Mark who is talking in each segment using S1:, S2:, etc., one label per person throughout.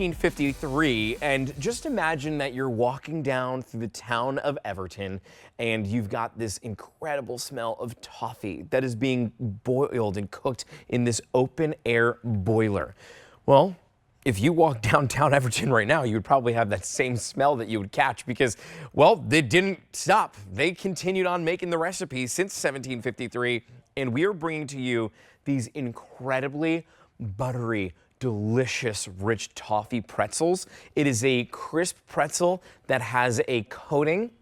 S1: 1953, and just imagine that you're walking down through the town of Everton and you've got this incredible smell of toffee that is being boiled and cooked in this open air boiler. Well, if you walk downtown Everton right now, you would probably have that same smell that you would catch because, well, they didn't stop. They continued on making the recipe since 1753, and we are bringing to you these incredibly buttery, delicious, rich toffee pretzels. It is a crisp pretzel that has a coating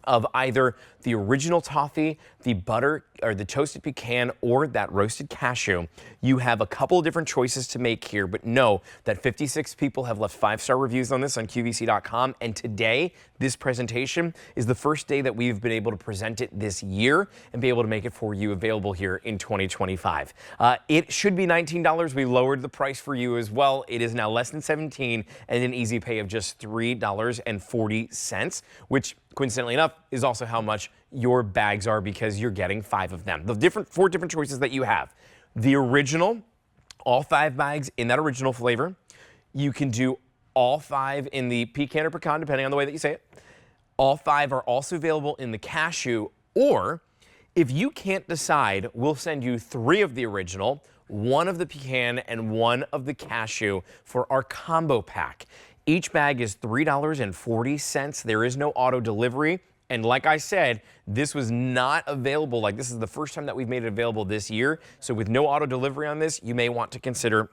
S1: of either the original toffee, the butter, or the toasted pecan, or that roasted cashew. You have a couple of different choices to make here, but know that 56 people have left 5-star reviews on this on QVC.com, and today, this presentation is the first day that we've been able to present it this year and be able to make it for you available here in 2025. It should be $19. We lowered the price for you as well. It is now less than $17 and an easy pay of just $3.40, which coincidentally enough is also how much your bags are because you're getting 5 of them. The four different choices that you have. The original, all 5 bags in that original flavor. You can do all 5 in the pecan or pecan, depending on the way that you say it. All 5 are also available in the cashew, or if you can't decide, we'll send you 3 of the original, 1 of the pecan, and 1 of the cashew for our combo pack. Each bag is $3.40. There is no auto delivery. And like I said, this was not available. Like, this is the first time that we've made it available this year. So with no auto delivery on this, you may want to consider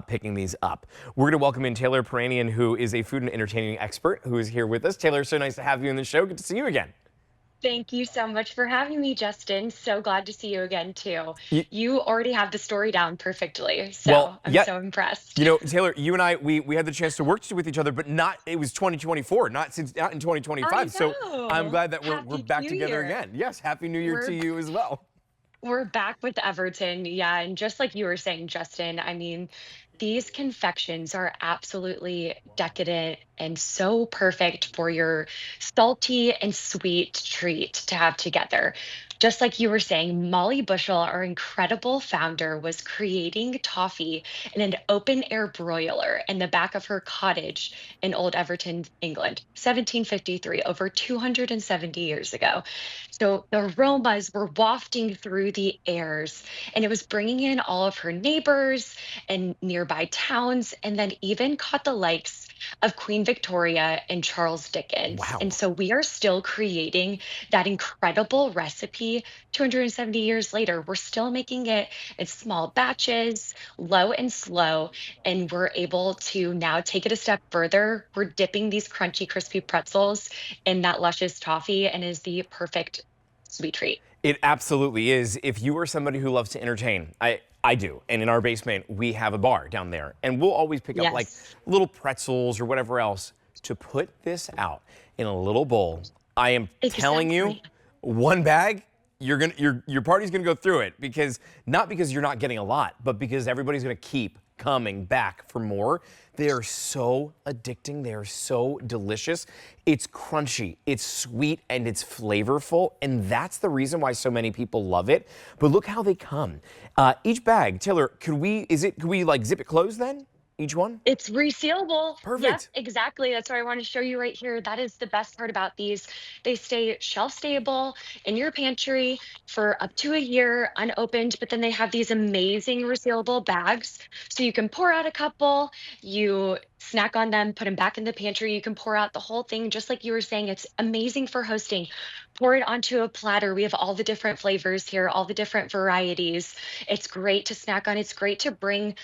S1: picking these up. We're going to welcome in Taylor Peranian, who is a food and entertaining expert, who is here with us. Taylor, so nice to have you on the show. Good to see you again.
S2: Thank you so much for having me, Justin. So glad to see you again, too.
S1: Y-
S2: You already have the story down perfectly, so
S1: Well,
S2: I'm
S1: yeah,
S2: so impressed.
S1: you know, Taylor, you and I, we had the chance to work with each other, but it was 2024, not in
S2: I
S1: 2025. So I'm
S2: know.
S1: glad that we're
S2: Happy
S1: back
S2: New
S1: together
S2: Year.
S1: again. Yes, Happy New Year to
S2: We're
S1: you as well.
S2: we're back with Everton. Yeah, and just like you were saying, Justin, I mean, these confections are absolutely decadent and so perfect for your salty and sweet treat to have together. Just like you were saying, Molly Bushell, our incredible founder, was creating toffee in an open air broiler in the back of her cottage in Old Everton, England, 1753, over 270 years ago. So the aromas were wafting through the airs, and it was bringing in all of her neighbors and nearby towns, and then even caught the likes of Queen Victoria and Charles Dickens. And
S1: Wow.
S2: so we are still creating that incredible recipe 270 years later. We're still making it in small batches, low and slow, and we're able to now take it a step further. We're dipping these crunchy, crispy pretzels in that luscious toffee and is the perfect sweet treat.
S1: It absolutely is. If you are somebody who loves to entertain, I do. And in our basement, we have a bar down there. And we'll always pick up like
S2: Yes,
S1: little pretzels or whatever else to put this out in a little bowl. I am telling you,
S2: exactly.
S1: one bag, your party's gonna go through it because not because you're not getting a lot, but because everybody's gonna keep coming back for more. They are so addicting. They are so delicious. It's crunchy, it's sweet, and it's flavorful. And that's the reason why so many people love it. But look how they come. Each bag, Taylor, could we like zip it closed then? Each one?
S2: It's resealable. Yep,
S1: Perfect.
S2: exactly. That's what I want to show you right here. That is the best part about these. They stay shelf stable in your pantry for up to a year unopened, but then they have these amazing resealable bags. So you can pour out a couple, you snack on them, put them back in the pantry. You can pour out the whole thing, just like you were saying. It's amazing for hosting. Pour it onto a platter. We have all the different flavors here, all the different varieties. It's great to snack on. It's great to bring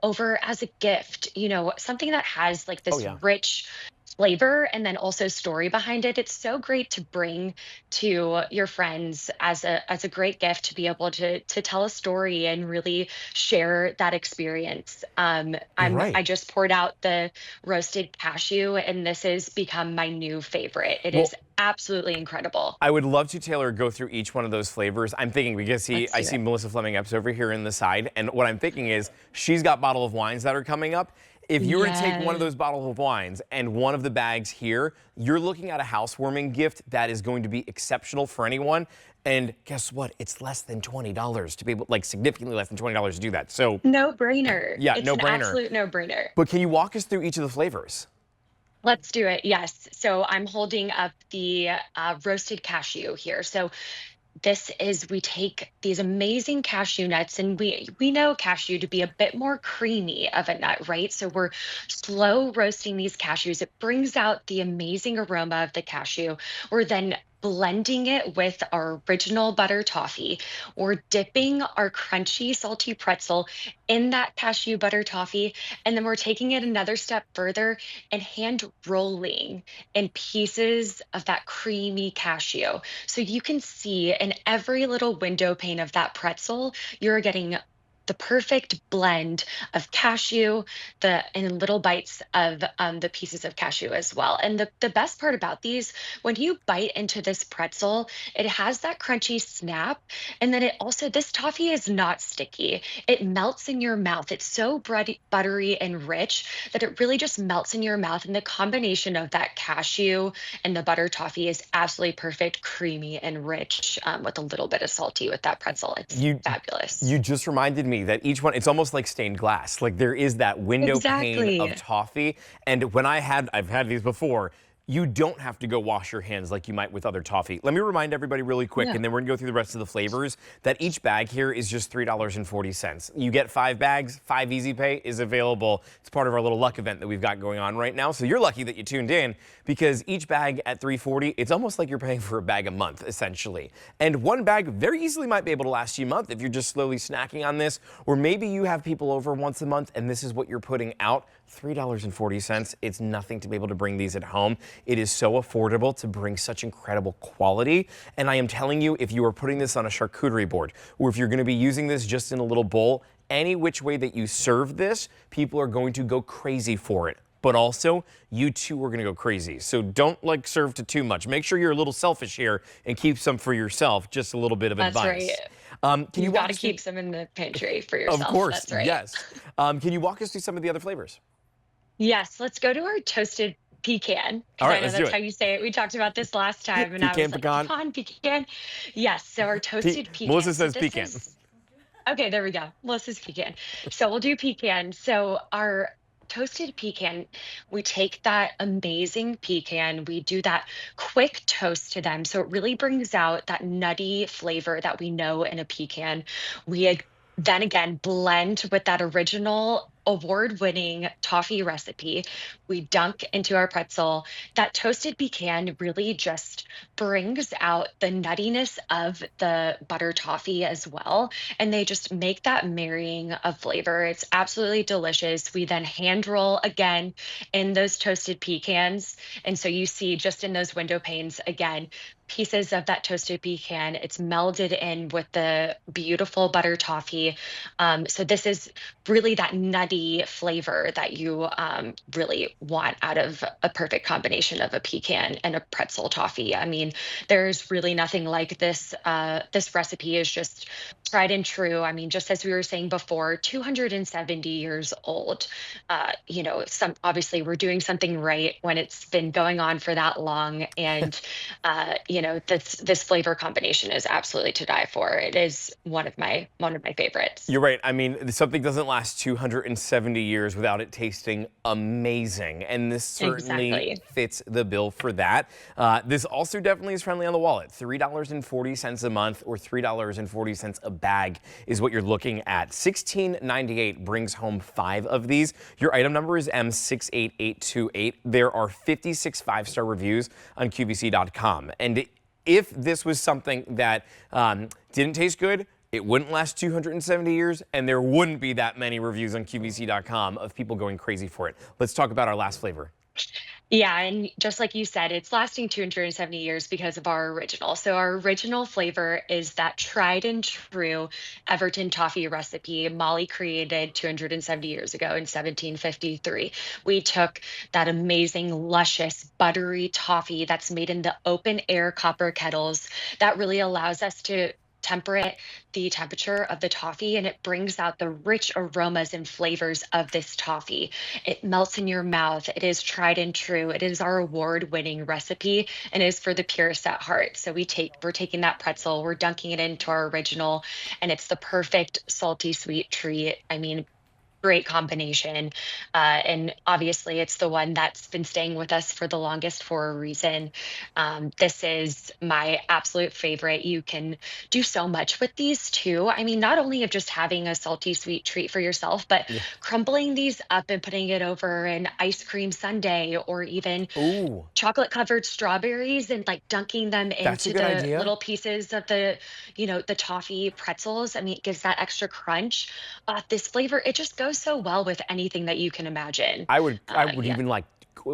S2: over as a gift, something that has like
S1: Oh
S2: this
S1: yeah.
S2: rich flavor and then also story behind it. It's so great to bring to your friends as a great gift to be able to tell a story and really share that experience.
S1: You're right.
S2: I just poured out the roasted cashew, and this has become my new favorite. It is
S1: Well,
S2: absolutely incredible.
S1: I would love to, Taylor, go through each one of those flavors. I'm thinking because
S2: Let's
S1: I
S2: do
S1: see
S2: it.
S1: Melissa Fleming Epps over here in the side, and what I'm thinking is she's got bottle of wines that are coming up. If you were to take one of
S2: Yes.
S1: those bottles of wines and one of the bags here, you're looking at a housewarming gift that is going to be exceptional for anyone. And guess what? It's less than $20 to be able, like significantly less than $20 to do that. So
S2: No brainer.
S1: yeah,
S2: It's
S1: no
S2: an
S1: brainer.
S2: absolute no brainer.
S1: But can you walk us through each of the flavors?
S2: Let's do it. Yes. So I'm holding up the roasted cashew here. So this is we take these amazing cashew nuts and we know cashew to be a bit more creamy of a nut, right? So we're slow roasting these cashews. It brings out the amazing aroma of the cashew. We're then blending it with our original butter toffee. We're dipping our crunchy salty pretzel in that cashew butter toffee, and then we're taking it another step further and hand rolling in pieces of that creamy cashew. So you can see in every little window pane of that pretzel, you're getting the perfect blend of cashew, the and little bites of the pieces of cashew as well. And the best part about these, when you bite into this pretzel, it has that crunchy snap, and then it also this toffee is not sticky. It melts in your mouth. It's so buttery and rich that it really just melts in your mouth. And the combination of that cashew and the butter toffee is absolutely perfect, creamy and rich, with a little bit of salty with that pretzel. It's
S1: You
S2: fabulous.
S1: you just reminded me that each one, it's almost like stained glass. Like there is that window pane of
S2: Exactly.
S1: toffee. And I've had these before, you don't have to go wash your hands like you might with other toffee. Let me remind everybody really quick,
S2: No.
S1: and then we're gonna go through the rest of the flavors, that each bag here is just $3.40. You get 5 bags, 5 Easy Pay is available. It's part of our little luck event that we've got going on right now. So you're lucky that you tuned in because each bag at $3.40, it's almost like you're paying for a bag a month, essentially. And one bag very easily might be able to last you a month if you're just slowly snacking on this, or maybe you have people over once a month and this is what you're putting out. $3.40. It's nothing to be able to bring these at home. It is so affordable to bring such incredible quality. And I am telling you, if you are putting this on a charcuterie board, or if you're going to be using this just in a little bowl, any which way that you serve this, people are going to go crazy for it. But also, you too are going to go crazy. So don't like serve to too much. Make sure you're a little selfish here and keep some for yourself. Just a little bit of
S2: That's right.
S1: advice. Can you
S2: You've
S1: walk
S2: got to
S1: us through?
S2: keep some in the pantry for
S1: Of
S2: yourself.
S1: course,
S2: That's right.
S1: yes. Can you walk us through some of the other flavors?
S2: Yes, let's go to our toasted pecan
S1: All
S2: because I
S1: right,
S2: know
S1: let's do
S2: that's
S1: it.
S2: how you say it. We talked about this last time, and I
S1: Pecan
S2: was like,
S1: pecan.
S2: pecan. Yes, so our toasted
S1: Melissa
S2: pecan. So
S1: says
S2: this
S1: pecan.
S2: is okay, there we go. Melissa's pecan. So we'll do pecan. So our toasted pecan, we take that amazing pecan, we do that quick toast to them. So it really brings out that nutty flavor that we know in a pecan. Then again blend with that original award-winning toffee recipe. We dunk into our pretzel. That toasted pecan really just brings out the nuttiness of the butter toffee as well, and they just make that marrying of flavor. It's absolutely delicious. We then hand roll again in those toasted pecans. And so you see just in those window panes again, pieces of that toasted pecan. It's melded in with the beautiful butter toffee. So this is really that nutty flavor that you really want out of a perfect combination of a pecan and a pretzel toffee. I mean, there's really nothing like this. This recipe is just tried and true. I mean, just as we were saying before, 270 years old. Some obviously we're doing something right when it's been going on for that long, and this flavor combination is absolutely to die for. It is one of my favorites.
S1: You're right. I mean, something doesn't last 270 years without it tasting amazing. And this certainly
S2: Exactly.
S1: fits the bill for that. This also definitely is friendly on the wallet. $3.40 a month or $3.40 a bag is what you're looking at. $16.98 brings home 5 of these. Your item number is M68828. There are 56 5-star reviews on QVC.com. And if this was something that didn't taste good, it wouldn't last 270 years, and there wouldn't be that many reviews on QVC.com of people going crazy for it. Let's talk about our last flavor.
S2: Yeah, and just like you said, it's lasting 270 years because of our original. So our original flavor is that tried and true Everton Toffee recipe Molly created 270 years ago in 1753. We took that amazing, luscious, buttery toffee that's made in the open air copper kettles that really allows us to temperate the temperature of the toffee, and it brings out the rich aromas and flavors of this toffee. It melts in your mouth. It is tried and true. It is our award-winning recipe and is for the purist at heart. So we're taking that pretzel, we're dunking it into our original, and it's the perfect salty sweet treat. I mean, great combination. And obviously, it's the one that's been staying with us for the longest for a reason. This is my absolute favorite. You can do so much with these too. I mean, not only of just having a salty sweet treat for yourself, but
S1: Yeah.
S2: crumbling these up and putting it over an ice cream sundae or even
S1: Ooh,
S2: chocolate covered strawberries and like dunking them
S1: that's a
S2: into
S1: good
S2: the
S1: idea.
S2: little pieces of the toffee pretzels. I mean, it gives that extra crunch. This flavor, it just goes so well with anything that you can imagine.
S1: I would
S2: Yeah.
S1: even like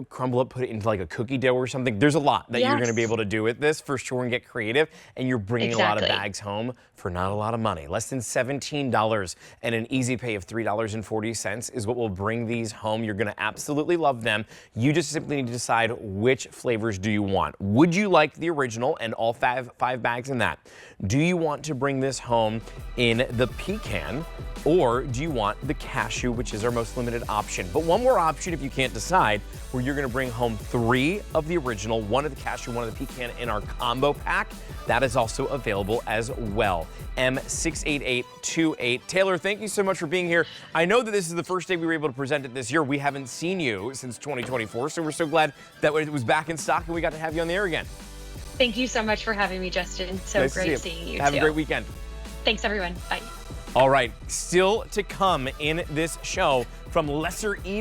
S1: crumble it, put it into like a cookie dough or something. There's a lot that you're going to be
S2: Yes,
S1: able to do with this for sure and get creative. And you're bringing a lot of
S2: exactly.
S1: bags home for not a lot of money. Less than $17 and an easy pay of $3.40 is what will bring these home. You're going to absolutely love them. You just simply need to decide which flavors do you want. Would you like the original and all five bags in that? Do you want to bring this home in the pecan, or do you want the cashew, which is our most limited option? But one more option if you can't decide, where you're gonna bring home 3 of the original, 1 of the cashew, 1 of the pecan in our combo pack. That is also available as well. M68828. Taylor, thank you so much for being here. I know that this is the first day we were able to present it this year. We haven't seen you since 2024, so we're so glad that it was back in stock and we got to have you on the air again.
S2: Thank you so much for having me, Justin. So
S1: Nice to see
S2: great
S1: you.
S2: seeing you
S1: Have a
S2: too.
S1: great weekend.
S2: Thanks, everyone. Bye.
S1: All right, still to come in this show from lesser evil.